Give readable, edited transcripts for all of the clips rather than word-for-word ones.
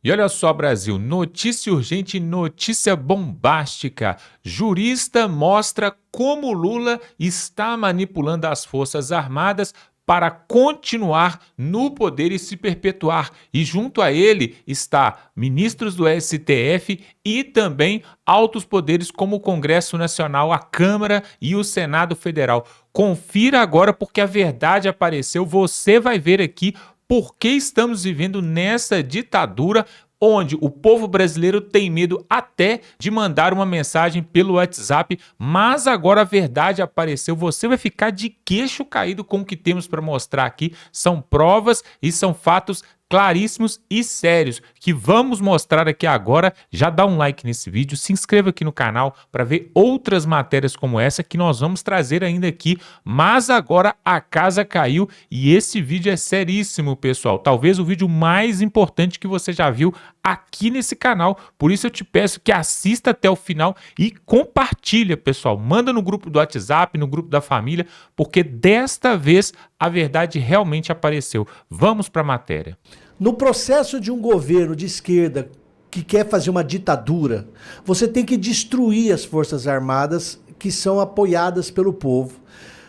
E olha só, Brasil, notícia urgente, notícia bombástica. Jurista mostra como Lula está manipulando as Forças Armadas para continuar no poder e se perpetuar. E junto a ele está ministros do STF e também altos poderes como o Congresso Nacional, a Câmara e o Senado Federal. Confira agora porque a verdade apareceu. Você vai ver aqui por que estamos vivendo nessa ditadura onde o povo brasileiro tem medo até de mandar uma mensagem pelo WhatsApp, mas agora a verdade apareceu. Você vai ficar de queixo caído com o que temos para mostrar aqui. São provas e são fatos claríssimos e sérios que vamos mostrar aqui agora. Já dá um like nesse vídeo, se inscreva aqui no canal para ver outras matérias como essa que nós vamos trazer ainda aqui, mas agora a casa caiu e esse vídeo é seríssimo, pessoal, talvez o vídeo mais importante que você já viu aqui nesse canal, por isso eu te peço que assista até o final e compartilha, pessoal, manda no grupo do WhatsApp, no grupo da família, porque desta vez a verdade realmente apareceu. Vamos para a matéria. No processo de um governo de esquerda que quer fazer uma ditadura, você tem que destruir as Forças Armadas que são apoiadas pelo povo,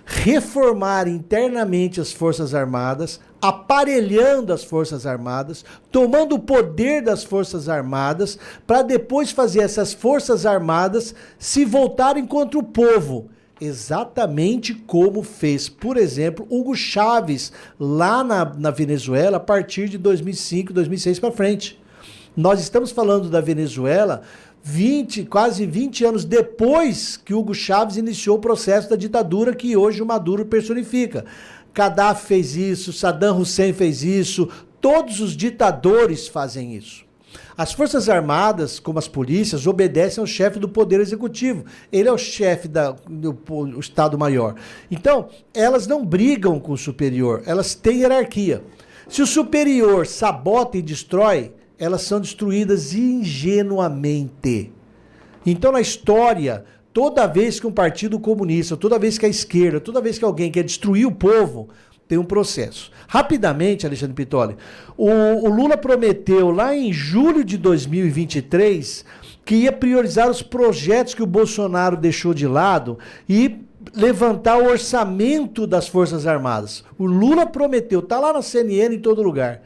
reformar internamente as Forças Armadas, aparelhando as Forças Armadas, tomando o poder das Forças Armadas, para depois fazer essas Forças Armadas se voltarem contra o povo. Exatamente como fez, por exemplo, Hugo Chávez lá na Venezuela a partir de 2005, 2006 para frente. Nós estamos falando da Venezuela quase 20 anos depois que Hugo Chávez iniciou o processo da ditadura que hoje o Maduro personifica. Gaddafi fez isso, Saddam Hussein fez isso, todos os ditadores fazem isso. As Forças Armadas, como as polícias, obedecem ao chefe do Poder Executivo. Ele é o chefe do Estado-Maior. Então, elas não brigam com o superior, elas têm hierarquia. Se o superior sabota e destrói, elas são destruídas ingenuamente. Então, na história, toda vez que um partido comunista, toda vez que a esquerda, toda vez que alguém quer destruir o povo, tem um processo. Rapidamente, Alexandre Pitoli, o Lula prometeu lá em julho de 2023 que ia priorizar os projetos que o Bolsonaro deixou de lado e levantar o orçamento das Forças Armadas. O Lula prometeu, tá lá na CNN em todo lugar.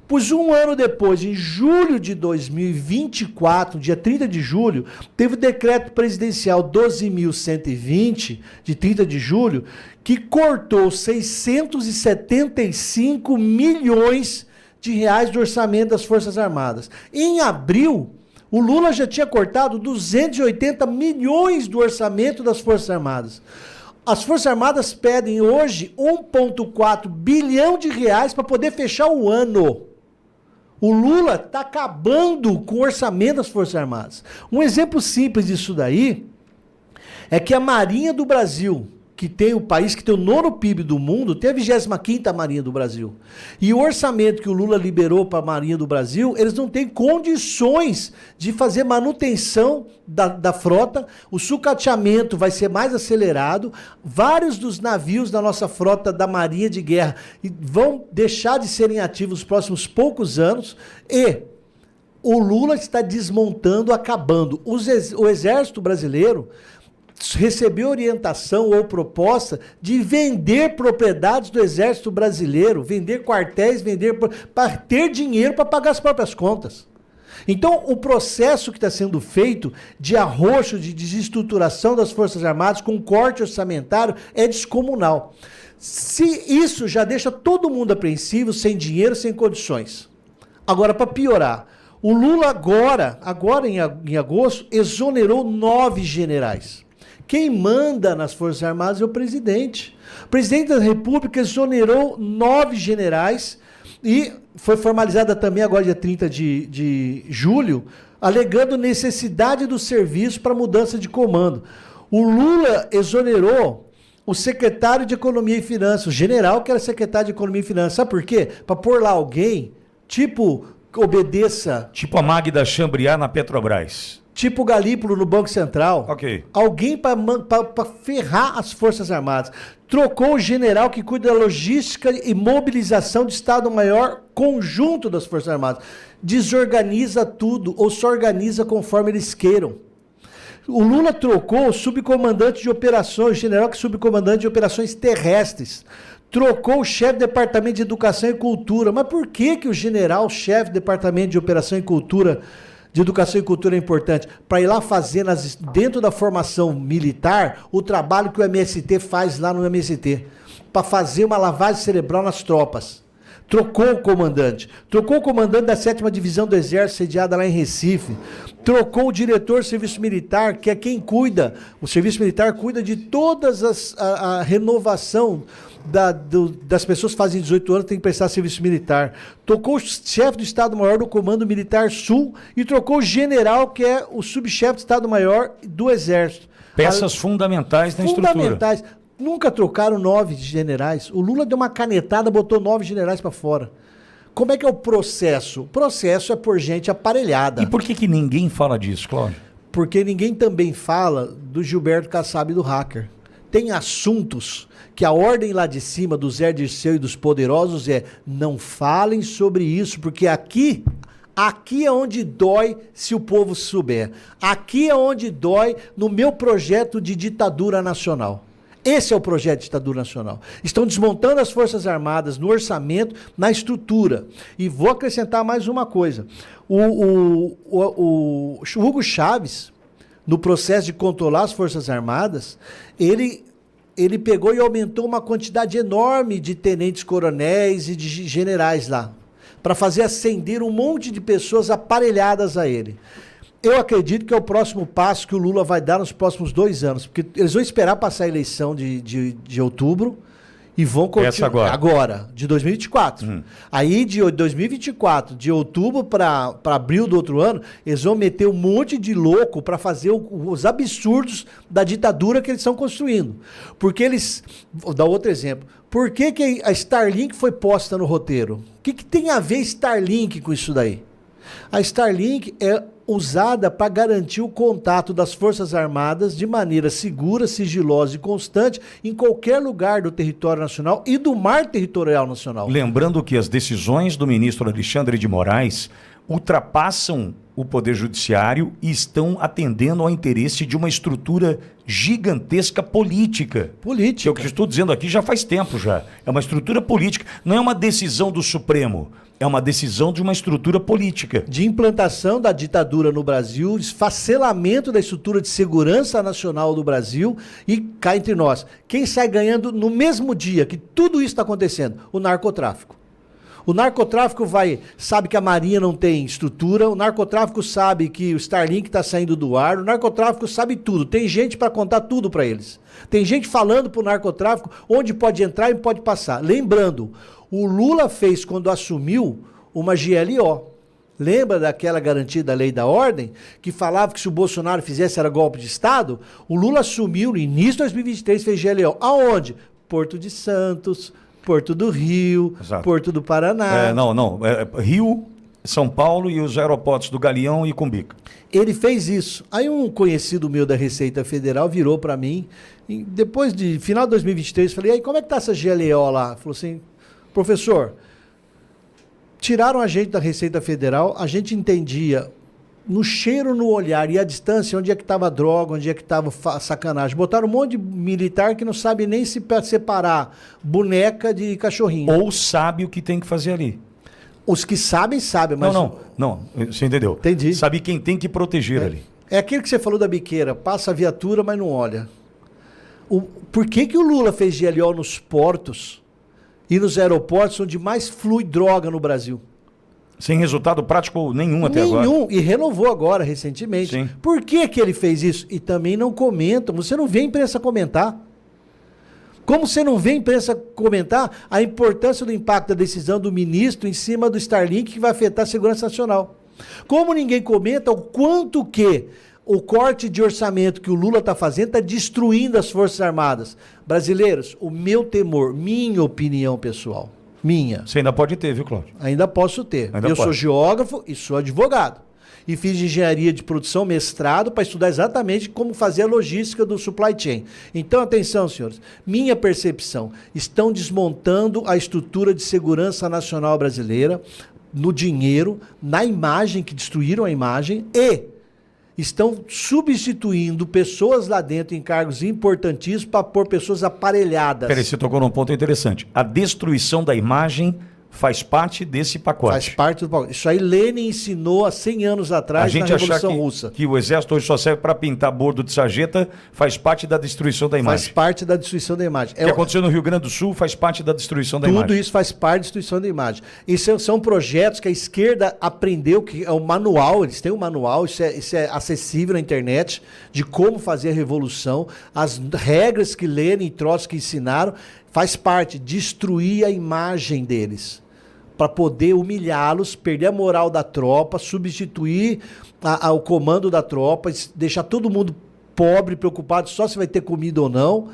Pois um ano depois, em julho de 2024, dia 30 de julho, teve o decreto presidencial 12.120, de 30 de julho, que cortou 675 milhões de reais do orçamento das Forças Armadas. Em abril, o Lula já tinha cortado 280 milhões do orçamento das Forças Armadas. As Forças Armadas pedem hoje 1,4 bilhão de reais para poder fechar o ano. O Lula está acabando com o orçamento das Forças Armadas. Um exemplo simples disso daí é que a Marinha do Brasil, que tem o país que tem o 9º PIB do mundo, tem a 25ª Marinha do Brasil. E o orçamento que o Lula liberou para a Marinha do Brasil, eles não têm condições de fazer manutenção da frota, o sucateamento vai ser mais acelerado, vários dos navios da nossa frota da Marinha de Guerra vão deixar de serem ativos nos próximos poucos anos e o Lula está desmontando, acabando. O Exército Brasileiro recebeu orientação ou proposta de vender propriedades do Exército Brasileiro, vender quartéis, para ter dinheiro para pagar as próprias contas. Então, o processo que está sendo feito de arroxo, de desestruturação das Forças Armadas com corte orçamentário é descomunal. Se isso já deixa todo mundo apreensivo, sem dinheiro, sem condições. Agora, para piorar, o Lula agora em agosto, exonerou 9 generais. Quem manda nas Forças Armadas é o presidente. O presidente da República exonerou 9 generais e foi formalizada também agora dia 30 de julho, alegando necessidade do serviço para mudança de comando. O Lula exonerou o secretário de Economia e Finanças, o general que era secretário de Economia e Finanças. Sabe por quê? Para pôr lá alguém, tipo, obedeça... Tipo a Magda Chambriard na Petrobras. tipo Galípolo no Banco Central. Ok. Alguém para ferrar as Forças Armadas. Trocou o general que cuida da logística e mobilização do Estado-Maior conjunto das Forças Armadas. Desorganiza tudo ou só organiza conforme eles queiram. O Lula trocou o subcomandante de operações, o general que é subcomandante de operações terrestres. Trocou o chefe do Departamento de Educação e Cultura. Mas por que o general, chefe do Departamento de Operação e Cultura, de Educação e Cultura é importante? Para ir lá fazer, dentro da formação militar, o trabalho que o MST faz lá no MST. Para fazer uma lavagem cerebral nas tropas. Trocou o comandante. Trocou o comandante da 7ª Divisão do Exército, sediada lá em Recife. Trocou o diretor do Serviço Militar, que é quem cuida. O Serviço Militar cuida de todas a renovação das pessoas que fazem 18 anos, tem que prestar serviço militar. Trocou o chefe do Estado-Maior do Comando Militar Sul e trocou o general, que é o subchefe do Estado-Maior do Exército. Peças fundamentais na estrutura. Fundamentais. Nunca trocaram 9 generais. O Lula deu uma canetada, botou 9 generais para fora. Como é que é o processo? O processo é por gente aparelhada. E por que ninguém fala disso, Cláudio? Porque ninguém também fala do Gilberto Kassab e do hacker. Tem assuntos que a ordem lá de cima do Zé Dirceu e dos poderosos não falem sobre isso, porque aqui é onde dói se o povo souber. Aqui é onde dói no meu projeto de ditadura nacional. Esse é o projeto de ditadura nacional. Estão desmontando as Forças Armadas no orçamento, na estrutura. E vou acrescentar mais uma coisa. O Hugo Chávez, no processo de controlar as Forças Armadas, ele pegou e aumentou uma quantidade enorme de tenentes-coronéis e de generais lá, para fazer ascender um monte de pessoas aparelhadas a ele. Eu acredito que é o próximo passo que o Lula vai dar nos próximos 2 anos, porque eles vão esperar passar a eleição de outubro e vão continuar. Essa agora, de 2024. Aí de 2024, de outubro para abril do outro ano, eles vão meter um monte de louco para fazer os absurdos da ditadura que eles estão construindo. Porque eles... Vou dar outro exemplo. Por que a Starlink foi posta no roteiro? O que tem a ver Starlink com isso daí? A Starlink é usada para garantir o contato das Forças Armadas de maneira segura, sigilosa e constante em qualquer lugar do território nacional e do mar territorial nacional. Lembrando que as decisões do ministro Alexandre de Moraes ultrapassam o Poder Judiciário e estão atendendo ao interesse de uma estrutura gigantesca política. Política. Que é o que eu estou dizendo aqui já faz tempo já. É uma estrutura política. Não é uma decisão do Supremo. É uma decisão de uma estrutura política. De implantação da ditadura no Brasil, esfacelamento da estrutura de segurança nacional do Brasil e cá entre nós. Quem sai ganhando no mesmo dia que tudo isso está acontecendo? O narcotráfico. O narcotráfico sabe que a Marinha não tem estrutura, o narcotráfico sabe que o Starlink está saindo do ar, o narcotráfico sabe tudo. Tem gente para contar tudo para eles. Tem gente falando para o narcotráfico onde pode entrar e pode passar. Lembrando, o Lula fez, quando assumiu, uma GLO. Lembra daquela garantia da lei da ordem, que falava que se o Bolsonaro fizesse era golpe de Estado? O Lula assumiu no início de 2023, fez GLO. Aonde? Porto de Santos, Porto do Rio, Exato. Porto do Paraná. Rio, São Paulo e os aeroportos do Galeão e Cumbica. Ele fez isso. Aí um conhecido meu da Receita Federal virou para mim, e depois de final de 2023, falei, aí como é que tá essa GLO lá? Falou assim, professor, tiraram a gente da Receita Federal, a gente entendia no cheiro, no olhar e a distância, onde é que estava droga, onde é que estava sacanagem. Botaram um monte de militar que não sabe nem se separar boneca de cachorrinho. Ou sabe o que tem que fazer ali. Os que sabem, mas... Não, você entendeu? Entendi. Sabe quem tem que proteger ali. É aquele que você falou da biqueira, passa a viatura, mas não olha. Por que o Lula fez GLO nos portos e nos aeroportos onde mais flui droga no Brasil? Sem resultado prático nenhum até agora. Nenhum, e renovou agora, recentemente. Sim. Por que ele fez isso? E também não comentam, você não vê a imprensa comentar. Como você não vê a imprensa comentar a importância do impacto da decisão do ministro em cima do Starlink que vai afetar a segurança nacional? Como ninguém comenta o quanto que o corte de orçamento que o Lula está fazendo está destruindo as Forças Armadas. Brasileiros, o meu temor, minha opinião pessoal, minha. Você ainda pode ter, viu, Cláudio? Ainda posso ter. Ainda Eu pode. sou geógrafo e sou advogado. e fiz engenharia de produção, mestrado, para estudar exatamente como fazer a logística do supply chain. Então, atenção, senhores. Minha percepção, estão desmontando a estrutura de segurança nacional brasileira no dinheiro, na imagem, que destruíram a imagem, e estão substituindo pessoas lá dentro em cargos importantíssimos para pôr pessoas aparelhadas. Peraí, você tocou num ponto interessante. A destruição da imagem faz parte desse pacote. Faz parte do pacote. Isso aí Lenin ensinou há 100 anos atrás A gente na achar Revolução Russa. que o exército hoje só serve para pintar bordo de sarjeta faz parte da destruição da imagem. Faz parte da destruição da imagem. O que aconteceu no Rio Grande do Sul faz parte da destruição da Tudo imagem. isso faz parte da destruição da imagem. Isso são projetos que a esquerda aprendeu, que é o manual, eles têm um manual, isso é acessível na internet, de como fazer a revolução, as regras que Lenin e Trotsky ensinaram, faz parte, destruir a imagem deles, para poder humilhá-los, perder a moral da tropa, substituir o comando da tropa, deixar todo mundo pobre, preocupado só se vai ter comida ou não,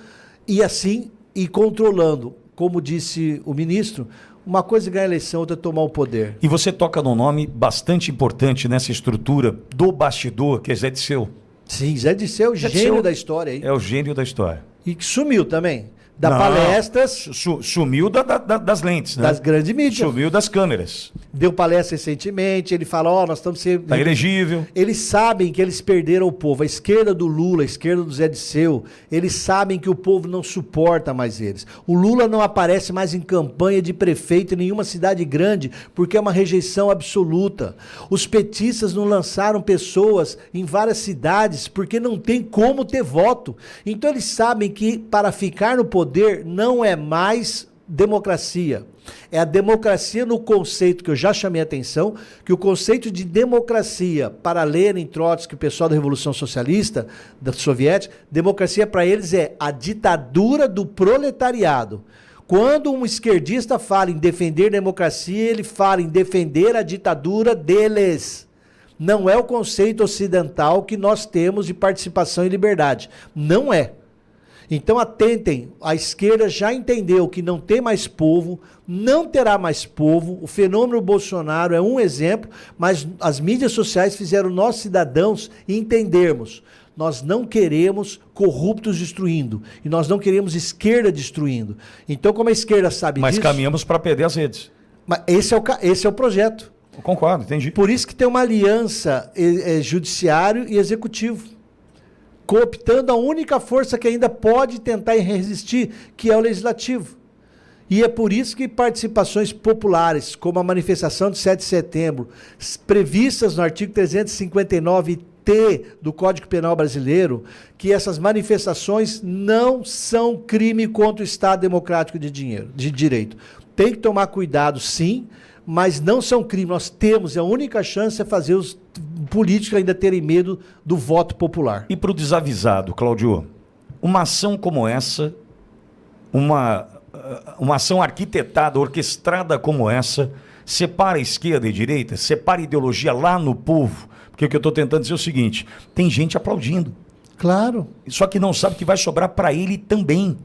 e assim ir controlando. Como disse o ministro, uma coisa é ganhar a eleição, outra é tomar o poder. E você toca num nome bastante importante nessa estrutura do bastidor, que é Zé Disseu. Sim, Zé Disseu, Zé gênio Disseu da história aí. É o gênio da história. E que sumiu também. Dá Não, palestras Sumiu das lentes, né? das grandes mídias. Sumiu das câmeras. Deu palestra recentemente, ele fala, nós estamos sendo... Tá elegível. Eles sabem que eles perderam o povo. A esquerda do Lula, a esquerda do Zé Disseu, eles sabem que o povo não suporta mais eles. O Lula não aparece mais em campanha de prefeito em nenhuma cidade grande, porque é uma rejeição absoluta. Os petistas não lançaram pessoas em várias cidades, porque não tem como ter voto. Então eles sabem que para ficar no poder não é mais democracia. É a democracia no conceito que eu já chamei a atenção, que o conceito de democracia para Lenin, Trotsky, o pessoal da Revolução Socialista, da Soviética, democracia para eles é a ditadura do proletariado. Quando um esquerdista fala em defender democracia, ele fala em defender a ditadura deles. Não é o conceito ocidental que nós temos de participação e liberdade. Não é. Então atentem, a esquerda já entendeu que não tem mais povo, não terá mais povo, o fenômeno Bolsonaro é um exemplo, mas as mídias sociais fizeram nós cidadãos entendermos, nós não queremos corruptos destruindo, e nós não queremos esquerda destruindo. Então como a esquerda sabe Mas disso... caminhamos para perder as redes. Mas esse é o projeto. Eu concordo, entendi. Por isso que tem uma aliança judiciário e executivo, cooptando a única força que ainda pode tentar resistir, que é o legislativo. E é por isso que participações populares, como a manifestação de 7 de setembro, previstas no artigo 359-T do Código Penal Brasileiro, que essas manifestações não são crime contra o Estado Democrático de Direito. Tem que tomar cuidado, sim, mas não são crime. Nós temos, a única chance é fazer os políticos ainda terem medo do voto popular. E para o desavisado, Cláudio, uma ação como essa, uma ação arquitetada, orquestrada como essa, separa esquerda e direita, separa ideologia lá no povo. Porque o que eu estou tentando dizer é o seguinte, tem gente aplaudindo. Claro. Só que não sabe que vai sobrar para ele também.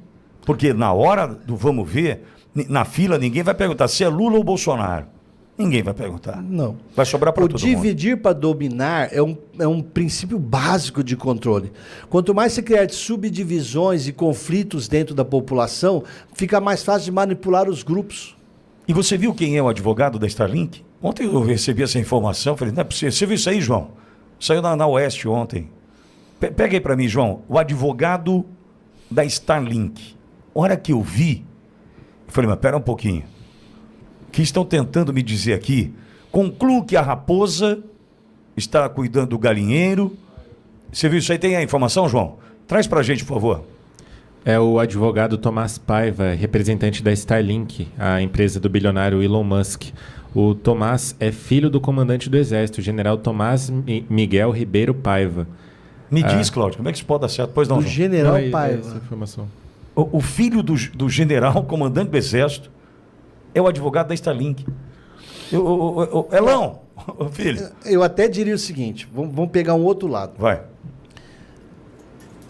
Porque na hora do vamos ver, na fila ninguém vai perguntar se é Lula ou Bolsonaro. Ninguém vai perguntar. Não. Vai sobrar para todo mundo. O dividir para dominar é um princípio básico de controle. Quanto mais você criar subdivisões e conflitos dentro da população, fica mais fácil de manipular os grupos. E você viu quem é o advogado da Starlink? Ontem eu recebi essa informação, falei, não é possível. Você viu isso aí, João? Saiu na Oeste ontem. Pega aí para mim, João. O advogado da Starlink. A hora que eu vi, eu falei, mas pera um pouquinho. Que estão tentando me dizer aqui, concluo que a raposa está cuidando do galinheiro. Você viu isso aí? Tem a informação, João? Traz pra gente, por favor. É o advogado Tomás Paiva, representante da Starlink, a empresa do bilionário Elon Musk. O Tomás é filho do comandante do Exército, o general Tomás Miguel Ribeiro Paiva. Me diz, Cláudio, como é que isso pode dar certo? Pois não, O João. general Essa Paiva. informação. O filho do general, comandante do Exército, é o advogado da Starlink. Elão, filho. Eu até diria o seguinte, vamos pegar um outro lado. Vai.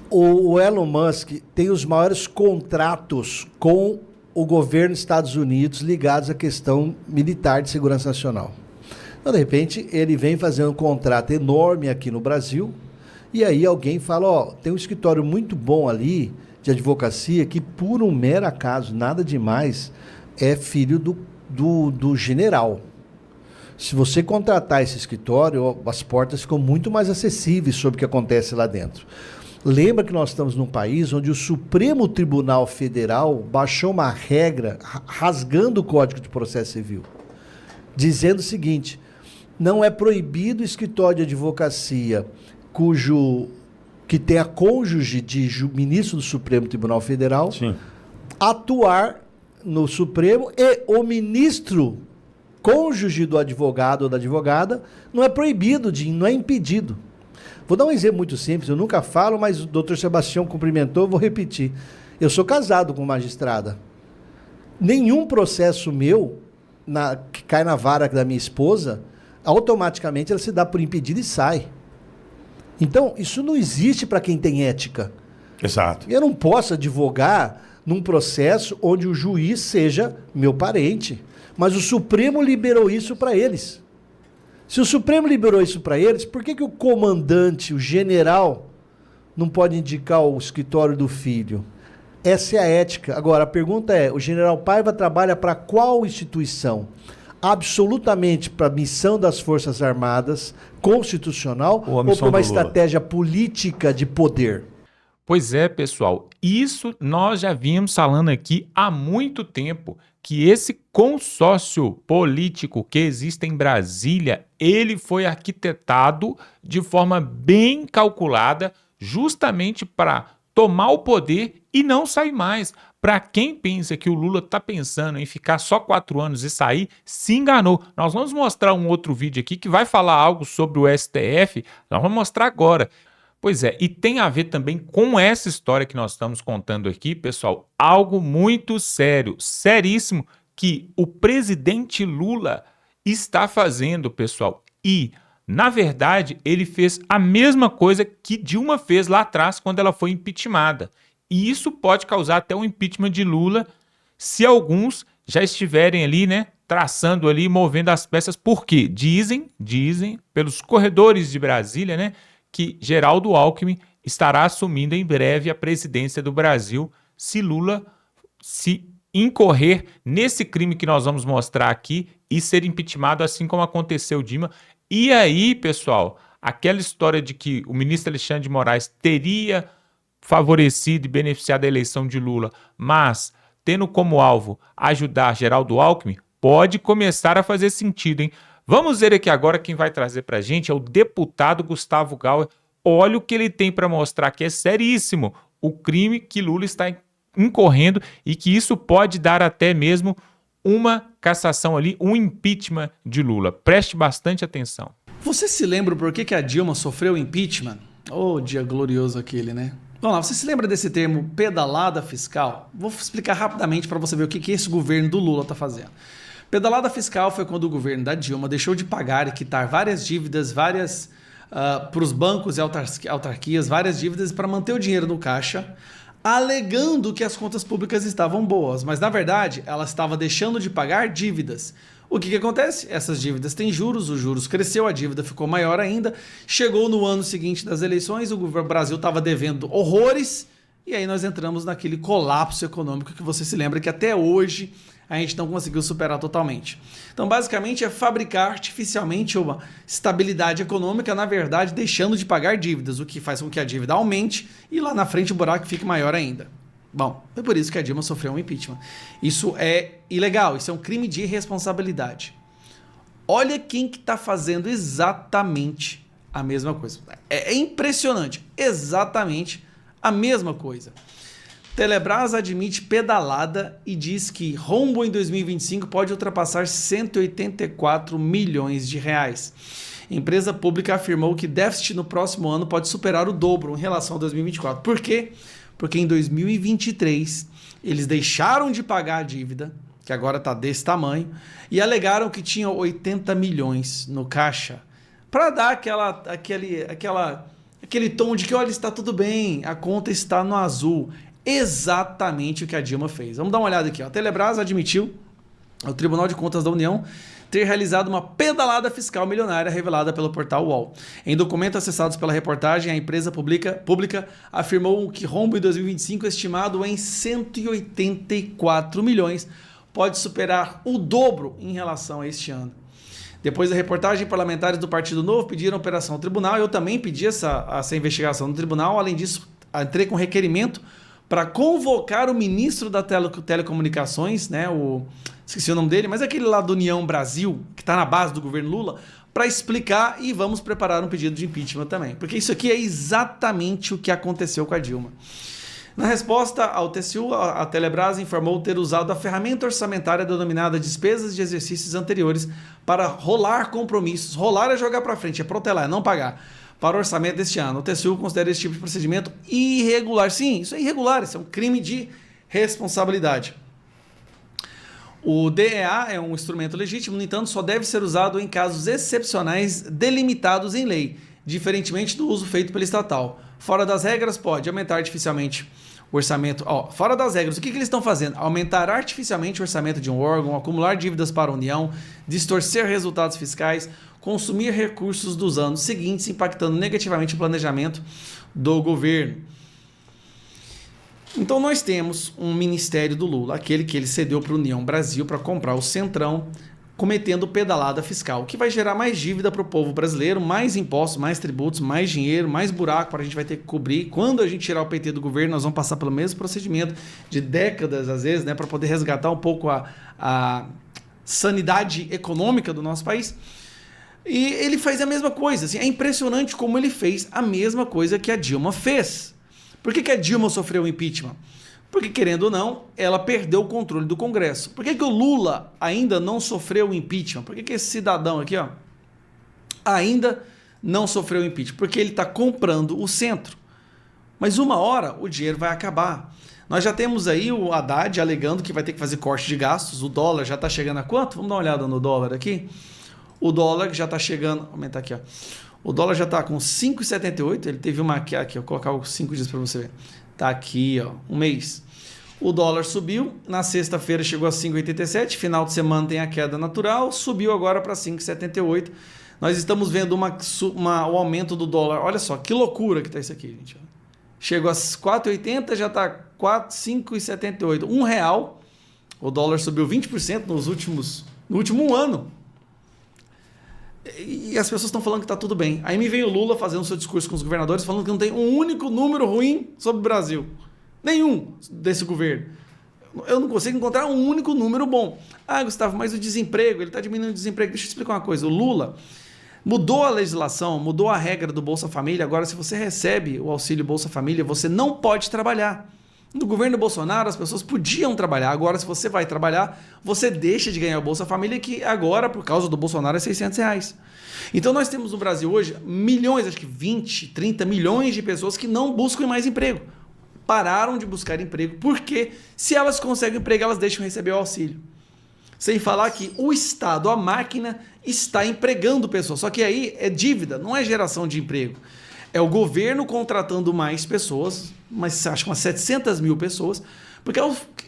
O Elon Musk tem os maiores contratos com o governo dos Estados Unidos ligados à questão militar de segurança nacional. Então, de repente, ele vem fazer um contrato enorme aqui no Brasil, e aí alguém fala, ó, tem um escritório muito bom ali, de advocacia, que por um mero acaso, nada demais, é filho do general. Se você contratar esse escritório, as portas ficam muito mais acessíveis sobre o que acontece lá dentro. Lembra que nós estamos num país onde o Supremo Tribunal Federal baixou uma regra rasgando o Código de Processo Civil, dizendo o seguinte, não é proibido o escritório de advocacia que tenha cônjuge de ministro do Supremo Tribunal Federal Sim. atuar no Supremo e o ministro cônjuge do advogado ou da advogada não é proibido, não é impedido. Vou dar um exemplo muito simples, eu nunca falo, mas o doutor Sebastião cumprimentou, vou repetir. Eu sou casado com magistrada. Nenhum processo meu, que cai na vara da minha esposa, automaticamente ela se dá por impedida e sai. Então, isso não existe para quem tem ética. Exato. Eu não posso advogar num processo onde o juiz seja meu parente. Mas o Supremo liberou isso para eles. Se o Supremo liberou isso para eles, por que o comandante, o general, não pode indicar o escritório do filho? Essa é a ética. Agora, a pergunta é, o general Paiva trabalha para qual instituição? Absolutamente para a missão das Forças Armadas, constitucional, ou para uma estratégia política de poder? Pois é, pessoal, isso nós já vínhamos falando aqui há muito tempo, que esse consórcio político que existe em Brasília, ele foi arquitetado de forma bem calculada, justamente para tomar o poder e não sair mais. Para quem pensa que o Lula está pensando em ficar só 4 anos e sair, se enganou. Nós vamos mostrar um outro vídeo aqui que vai falar algo sobre o STF, nós vamos mostrar agora. Pois é, e tem a ver também com essa história que nós estamos contando aqui, pessoal, algo muito sério, seríssimo, que o presidente Lula está fazendo, pessoal. E, na verdade, ele fez a mesma coisa que Dilma fez lá atrás, quando ela foi impeachmentada. E isso pode causar até um impeachment de Lula, se alguns já estiverem ali, né, traçando ali, movendo as peças. Por quê? Dizem, pelos corredores de Brasília, né, que Geraldo Alckmin estará assumindo em breve a presidência do Brasil se Lula se incorrer nesse crime que nós vamos mostrar aqui e ser impeachmentado, assim como aconteceu Dilma. E aí, pessoal, aquela história de que o ministro Alexandre de Moraes teria favorecido e beneficiado a eleição de Lula, mas tendo como alvo ajudar Geraldo Alckmin, pode começar a fazer sentido, hein? Vamos ver aqui agora quem vai trazer para a gente é o deputado Gustavo Gauer. Olha o que ele tem para mostrar, que é seríssimo o crime que Lula está incorrendo e que isso pode dar até mesmo uma cassação ali, um impeachment de Lula. Preste bastante atenção. Você se lembra por que a Dilma sofreu impeachment? Oh, dia glorioso aquele, né? Vamos lá, você se lembra desse termo pedalada fiscal? Vou explicar rapidamente para você ver o que esse governo do Lula está fazendo. Pedalada fiscal foi quando o governo da Dilma deixou de pagar e quitar várias dívidas, para os bancos e autarquias, várias dívidas para manter o dinheiro no caixa, alegando que as contas públicas estavam boas, mas na verdade ela estava deixando de pagar dívidas. O que acontece? Essas dívidas têm juros, os juros cresceu, a dívida ficou maior ainda, chegou no ano seguinte das eleições, o Brasil estava devendo horrores, e aí nós entramos naquele colapso econômico que você se lembra que até hoje a gente não conseguiu superar totalmente. Então, basicamente, é fabricar artificialmente uma estabilidade econômica, na verdade, deixando de pagar dívidas, o que faz com que a dívida aumente e lá na frente o buraco fique maior ainda. Bom, foi por isso que a Dilma sofreu um impeachment. Isso é ilegal, isso é um crime de irresponsabilidade. Olha quem que está fazendo exatamente a mesma coisa. É impressionante, exatamente a mesma coisa. Telebrás admite pedalada e diz que rombo em 2025 pode ultrapassar 184 milhões de reais. A empresa pública afirmou que déficit no próximo ano pode superar o dobro em relação a 2024. Por quê? Porque em 2023 eles deixaram de pagar a dívida, que agora está desse tamanho, e alegaram que tinham 80 milhões no caixa, para dar aquele tom de que, olha, está tudo bem, a conta está no azul. Exatamente o que a Dilma fez. Vamos dar uma olhada aqui. A Telebrás admitiu, o Tribunal de Contas da União ter realizado uma pedalada fiscal milionária revelada pelo portal UOL. Em documentos acessados pela reportagem, a empresa pública afirmou que rombo em 2025 estimado em 184 milhões pode superar o dobro em relação a este ano. Depois da reportagem, parlamentares do Partido Novo pediram operação ao tribunal. Eu também pedi essa investigação no tribunal. Além disso, entrei com requerimento para convocar o ministro da Telecomunicações, né, esqueci o nome dele, mas é aquele lá do União Brasil, que está na base do governo Lula, para explicar, e vamos preparar um pedido de impeachment também. Porque isso aqui é exatamente o que aconteceu com a Dilma. Na resposta ao TCU, a Telebrás informou ter usado a ferramenta orçamentária denominada despesas de exercícios anteriores para rolar compromissos. Rolar é jogar para frente, é protelar, é não pagar. Para o orçamento deste ano. O TCU considera esse tipo de procedimento irregular. Sim, isso é irregular, isso é um crime de responsabilidade. O DEA é um instrumento legítimo, no entanto, só deve ser usado em casos excepcionais delimitados em lei, diferentemente do uso feito pela estatal. Fora das regras, pode aumentar artificialmente o orçamento. Fora das regras, o que eles estão fazendo? Aumentar artificialmente o orçamento de um órgão, acumular dívidas para a União, distorcer resultados fiscais, consumir recursos dos anos seguintes, impactando negativamente o planejamento do governo. Então nós temos um ministério do Lula, aquele que ele cedeu para a União Brasil para comprar o Centrão, cometendo pedalada fiscal, que vai gerar mais dívida para o povo brasileiro, mais impostos, mais tributos, mais dinheiro, mais buraco para a gente vai ter que cobrir. Quando a gente tirar o PT do governo, nós vamos passar pelo mesmo procedimento de décadas, às vezes, né, para poder resgatar um pouco a sanidade econômica do nosso país. E ele faz a mesma coisa. Assim, é impressionante como ele fez a mesma coisa que a Dilma fez. Por que a Dilma sofreu impeachment? Porque, querendo ou não, ela perdeu o controle do Congresso. Por que o Lula ainda não sofreu impeachment? Por que esse cidadão aqui ainda não sofreu impeachment? Porque ele está comprando o centro. Mas uma hora o dinheiro vai acabar. Nós já temos aí o Haddad alegando que vai ter que fazer corte de gastos. O dólar já está chegando a quanto? Vamos dar uma olhada no dólar aqui. O dólar já está chegando... Vou aumentar aqui, ó. O dólar já está com 5,78. Ele teve uma aqui, eu vou colocar os 5 dias para você ver. Está aqui, ó, um mês. O dólar subiu. Na sexta-feira chegou a 5,87. Final de semana tem a queda natural. Subiu agora para 5,78. Nós estamos vendo o aumento do dólar. Olha só, que loucura que está isso aqui, gente. Chegou a 4,80, já está 5,78. R$1. O dólar subiu 20% no último ano. E as pessoas estão falando que está tudo bem. Aí me vem o Lula fazendo seu discurso com os governadores, falando que não tem um único número ruim sobre o Brasil. Nenhum desse governo. Eu não consigo encontrar um único número bom. Ah, Gustavo, mas o desemprego, ele está diminuindo o desemprego. Deixa eu te explicar uma coisa. O Lula mudou a legislação, mudou a regra do Bolsa Família. Agora, se você recebe o auxílio Bolsa Família, você não pode trabalhar. No governo Bolsonaro, as pessoas podiam trabalhar. Agora, se você vai trabalhar, você deixa de ganhar o Bolsa Família, que agora, por causa do Bolsonaro, é R$600. Então, nós temos no Brasil hoje milhões, acho que 20, 30 milhões de pessoas que não buscam mais emprego. Pararam de buscar emprego, porque se elas conseguem emprego, elas deixam de receber o auxílio. Sem falar que o Estado, a máquina, está empregando pessoas. Só que aí é dívida, não é geração de emprego. É o governo contratando mais pessoas, mas acho que umas 700 mil pessoas, porque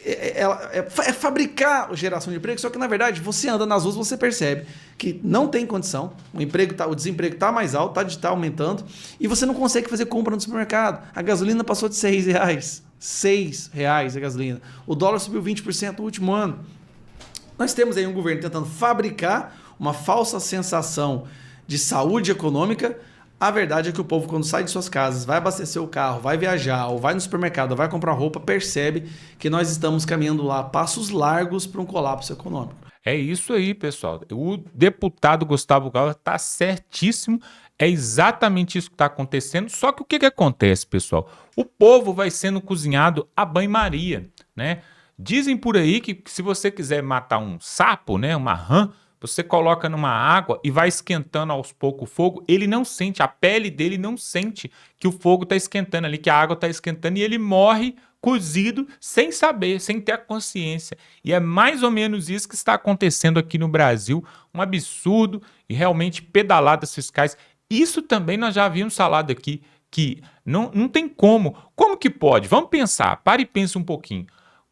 é fabricar a geração de emprego, só que na verdade você anda nas ruas, você percebe que não tem condição, o desemprego está mais alto, está aumentando, e você não consegue fazer compra no supermercado. A gasolina passou de R$6, R$6 a gasolina. O dólar subiu 20% no último ano. Nós temos aí um governo tentando fabricar uma falsa sensação de saúde econômica. A verdade é que o povo, quando sai de suas casas, vai abastecer o carro, vai viajar, ou vai no supermercado, ou vai comprar roupa, percebe que nós estamos caminhando lá passos largos para um colapso econômico. É isso aí, pessoal. O deputado Gustavo Gala está certíssimo. É exatamente isso que está acontecendo. Só que o que acontece, pessoal? O povo vai sendo cozinhado a banho-maria, né? Dizem por aí que se você quiser matar um sapo, né, uma rã, você coloca numa água e vai esquentando aos poucos o fogo, ele não sente, a pele dele não sente que o fogo está esquentando ali, que a água está esquentando, e ele morre cozido sem saber, sem ter a consciência. E é mais ou menos isso que está acontecendo aqui no Brasil, um absurdo e realmente pedaladas fiscais. Isso também nós já havíamos falado aqui, que não tem como. Como que pode? Vamos pensar, para e pensa um pouquinho.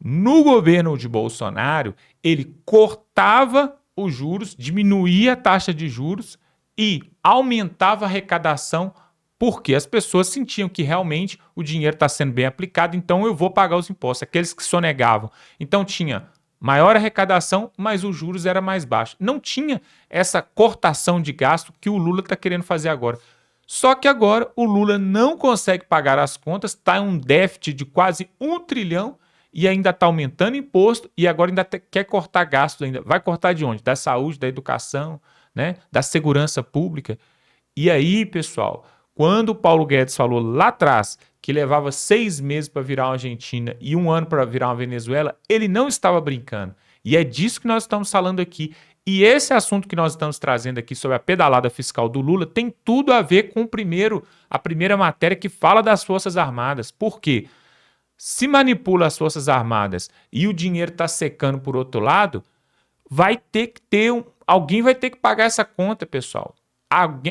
No governo de Bolsonaro, ele cortava os juros, diminuía a taxa de juros e aumentava a arrecadação, porque as pessoas sentiam que realmente o dinheiro está sendo bem aplicado, então eu vou pagar os impostos. Aqueles que sonegavam. Então tinha maior arrecadação, mas os juros era mais baixo. Não tinha essa cortação de gasto que o Lula está querendo fazer agora. Só que agora o Lula não consegue pagar as contas, está em um déficit de quase 1 trilhão e ainda está aumentando imposto e agora ainda quer cortar gastos ainda. Vai cortar de onde? Da saúde, da educação, né? Da segurança pública. E aí, pessoal, quando o Paulo Guedes falou lá atrás que levava 6 meses para virar uma Argentina e 1 ano para virar uma Venezuela, ele não estava brincando. E é disso que nós estamos falando aqui. E esse assunto que nós estamos trazendo aqui sobre a pedalada fiscal do Lula tem tudo a ver com a primeira matéria que fala das Forças Armadas. Por quê? Se manipula as Forças Armadas e o dinheiro está secando por outro lado, vai ter que ter alguém vai ter que pagar essa conta, pessoal.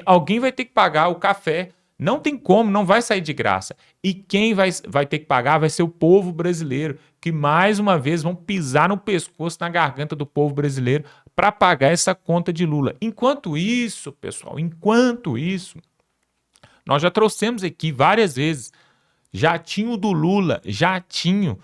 Alguém vai ter que pagar o café. Não tem como, não vai sair de graça. E quem vai ter que pagar vai ser o povo brasileiro, que mais uma vez vão pisar no pescoço, na garganta do povo brasileiro para pagar essa conta de Lula. Enquanto isso, pessoal, nós já trouxemos aqui várias vezes jatinho do Lula, jatinho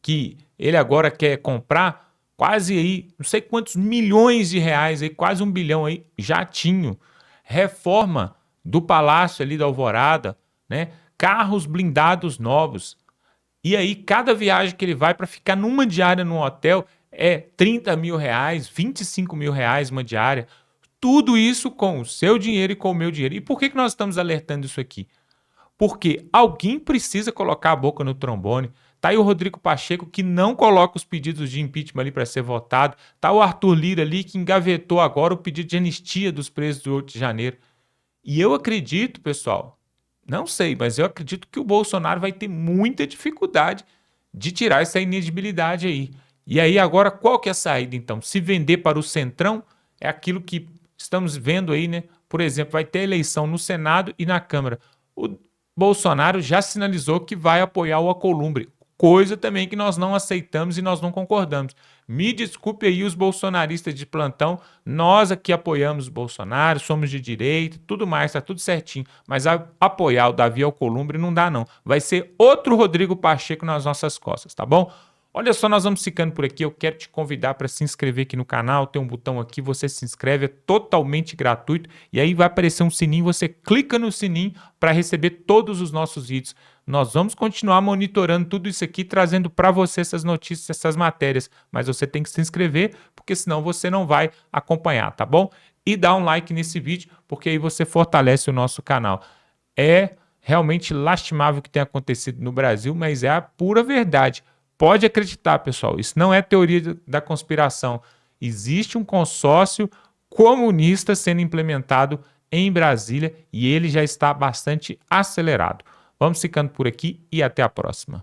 que ele agora quer comprar quase aí, não sei quantos milhões de reais, aí, quase 1 bilhão aí, jatinho. Reforma do Palácio ali da Alvorada, né? Carros blindados novos. E aí, cada viagem que ele vai para ficar numa diária num hotel é 30 mil reais, 25 mil reais uma diária. Tudo isso com o seu dinheiro e com o meu dinheiro. E por que nós estamos alertando isso aqui? Porque alguém precisa colocar a boca no trombone. Tá aí o Rodrigo Pacheco, que não coloca os pedidos de impeachment ali para ser votado. Tá o Arthur Lira ali, que engavetou agora o pedido de anistia dos presos do 8 de janeiro. E eu acredito, pessoal, não sei, mas eu acredito que o Bolsonaro vai ter muita dificuldade de tirar essa inelegibilidade aí. E aí agora, qual que é a saída então? Se vender para o Centrão é aquilo que estamos vendo aí, né? Por exemplo, vai ter eleição no Senado e na Câmara. O Bolsonaro já sinalizou que vai apoiar o Alcolumbre, coisa também que nós não aceitamos e nós não concordamos. Me desculpe aí os bolsonaristas de plantão, nós aqui apoiamos o Bolsonaro, somos de direita, tudo mais, tá tudo certinho, mas apoiar o Davi Alcolumbre não dá não. Vai ser outro Rodrigo Pacheco nas nossas costas, tá bom? Olha só, nós vamos ficando por aqui. Eu quero te convidar para se inscrever aqui no canal. Tem um botão aqui, você se inscreve, é totalmente gratuito. E aí vai aparecer um sininho, você clica no sininho para receber todos os nossos vídeos. Nós vamos continuar monitorando tudo isso aqui, trazendo para você essas notícias, essas matérias. Mas você tem que se inscrever, porque senão você não vai acompanhar, tá bom? E dá um like nesse vídeo, porque aí você fortalece o nosso canal. É realmente lastimável o que tem acontecido no Brasil, mas é a pura verdade. Pode acreditar, pessoal, isso não é teoria da conspiração. Existe um consórcio comunista sendo implementado em Brasília e ele já está bastante acelerado. Vamos ficando por aqui e até a próxima.